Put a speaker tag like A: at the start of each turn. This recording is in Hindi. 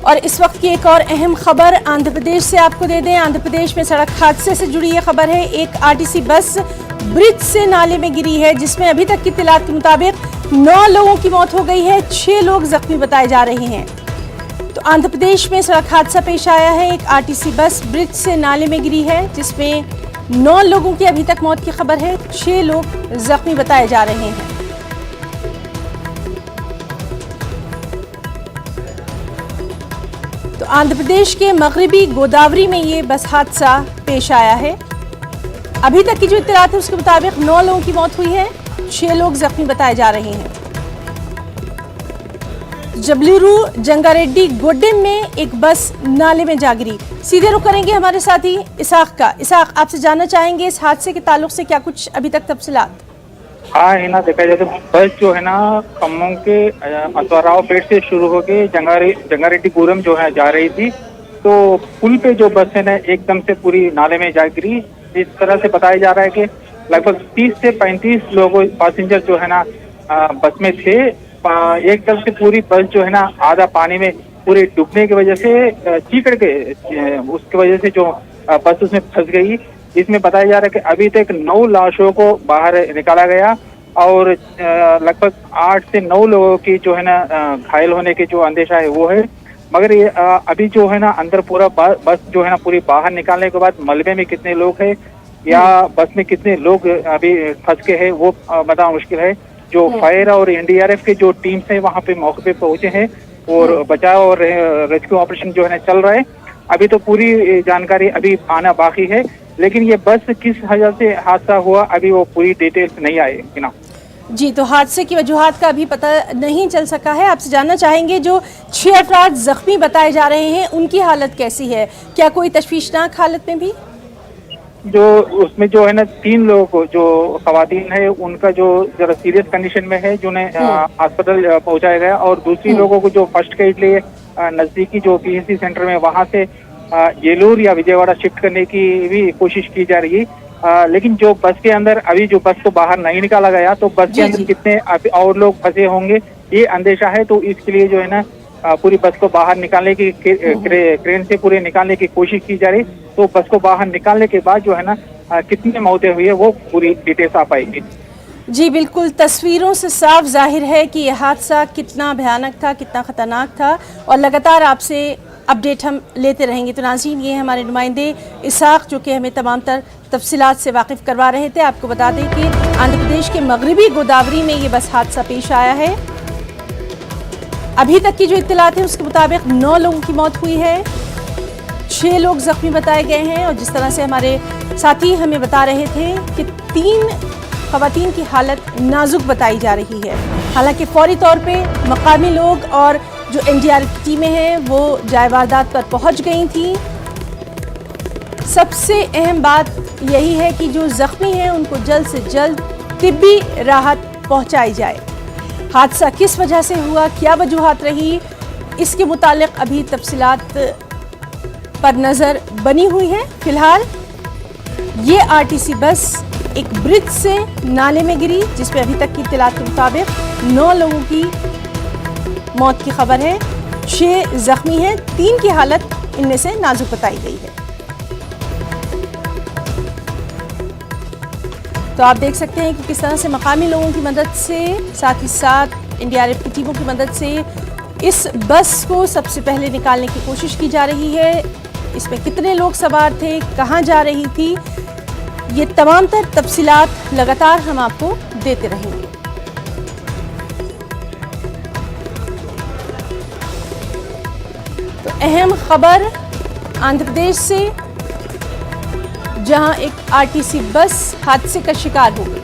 A: और इस वक्त की एक और अहम खबर आंध्र प्रदेश से आपको दे दें। आंध्र प्रदेश में सड़क हादसे से जुड़ी ये खबर है। एक आरटीसी बस ब्रिज से नाले में गिरी है, जिसमें अभी तक की इत्तलात के मुताबिक 9 लोगों की मौत हो गई है, 6 लोग जख्मी बताए जा रहे हैं। तो आंध्र प्रदेश में सड़क हादसा पेश आया है। एक आरटीसी बस ब्रिज से नाले में गिरी है, जिसमें 9 लोगों की अभी तक मौत की खबर है, 6 लोग जख्मी बताए जा रहे हैं। तो आंध्र प्रदेश के मगरबी गोदावरी में ये बस हादसा पेश आया है। अभी तक की जो इत्तलात है उसके मुताबिक 9 लोगों की मौत हुई है, 6 लोग जख्मी बताए जा रहे हैं। जबलूरू जंगारेड्डी गोड्डेम में एक बस नाले में जा गिरी। सीधे रुख करेंगे हमारे साथी इसाक का। इसाक, आपसे जानना चाहेंगे इस हादसे के ताल्लुक से क्या कुछ अभी तक तफसीलात?
B: हाँ है ना, देखा जाए तो बस जो है ना खम्मम के असवाराव पेट से शुरू होके जंगारेड्डी गुरम जो है जा रही थी। तो पुल पे जो बस है ना एकदम से पूरी नाले में जा गिरी। इस तरह से बताया जा रहा है कि लगभग 30 से 35 लोग पैसेंजर जो है ना बस में थे। एकदम से पूरी बस जो है ना आधा पानी में पूरे डूबने की वजह से चीकड़ के उसकी वजह से जो बस उसमें फंस गई। इसमें बताया जा रहा है कि अभी तक 9 लाशों को बाहर निकाला गया और लगभग 8 से 9 लोगों की जो है ना घायल होने की जो अंदेशा है वो है। मगर ये अभी जो है ना अंदर पूरा बस जो है ना पूरी बाहर निकालने के बाद मलबे में कितने लोग हैं या बस में कितने लोग अभी फंस के हैं वो बताना मुश्किल है। जो फायर और एनडीआरएफ के जो टीम्स हैं वहाँ पे मौके पे पहुंचे हैं और बचाव और रेस्क्यू ऑपरेशन जो है ना चल रहा है। अभी तो पूरी जानकारी अभी आना बाकी है, लेकिन ये बस किस वजह से हादसा हुआ अभी वो पूरी डिटेल्स नहीं आए ना।
A: जी, तो हादसे की वजूहात का अभी पता नहीं चल सका है। आपसे जानना चाहेंगे जो 6 अफराद जख्मी बताए जा रहे हैं उनकी हालत कैसी है? क्या कोई तशवीशनाक हालत में भी?
B: जो उसमें जो है ना 3 लोग जो खवातीन है उनका जो जरा सीरियस कंडीशन में है, जिन्हें अस्पताल पहुंचाया गया और दूसरी लोगों को जो फर्स्ट एड लिए नजदीकी जो पीएचसी सेंटर में वहां से येलूर या विजयवाड़ा शिफ्ट करने की भी कोशिश की जा रही है। लेकिन जो बस के अंदर अभी जो बस को बाहर नहीं निकाला गया, तो बस के अंदर कितने और लोग फंसे होंगे ये अंदेशा है। तो इसके लिए जो है ना पूरी बस को बाहर निकालने की क्रेन से पूरे निकालने की कोशिश की जा रही। तो बस को बाहर निकालने के बाद जो है ना कितनी मौतें हुई है वो पूरी डिटेल्स आ पाएगी।
A: जी बिल्कुल, तस्वीरों से साफ जाहिर है कि यह हादसा कितना भयानक था, कितना खतरनाक था और लगातार आपसे अपडेट हम लेते रहेंगे। तो नाज़रीन, ये हमारे नुमाइंदे इसाक जो कि हमें तमाम तर तफसीलात से वाकिफ़ करवा रहे थे। आपको बता दें कि आंध्र प्रदेश के मगरबी गोदावरी में ये बस हादसा पेश आया है। अभी तक की जो इत्तलात है उसके मुताबिक 9 लोगों की मौत हुई है, 6 लोग जख्मी बताए गए हैं। और जिस तरह से हमारे साथी हमें बता रहे थे कि 3 खवातीन की हालत नाजुक बताई जा रही है। हालांकि फौरी तौर पे मकामी लोग और जो एनडीआरएफ की टीमें हैं वो जाए वारदात पर पहुंच गई थी। सबसे अहम बात यही है कि जो जख्मी हैं उनको जल्द से जल्द तिब्बी राहत पहुंचाई जाए। हादसा किस वजह से हुआ, क्या वजूहात रही, इसके मुतालिक अभी तफसीलात पर नज़र बनी हुई है। फिलहाल ये आरटीसी बस एक ब्रिज से नाले में गिरी, जिसमें अभी तक की इत्तलात के मुताबिक 9 लोगों की मौत की खबर है, 6 जख्मी हैं, 3 की हालत इनमें से नाजुक बताई गई है। तो आप देख सकते हैं कि किस तरह से मकामी लोगों की मदद से, साथ ही साथ एनडीआरएफ की टीमों की मदद से इस बस को सबसे पहले निकालने की कोशिश की जा रही है। इसमें कितने लोग सवार थे, कहाँ जा रही थी, ये तमाम तर तफसीलात लगातार हम आपको देते रहेंगे। तो अहम खबर आंध्र प्रदेश से, जहां एक आरटीसी बस हादसे का शिकार हो गई।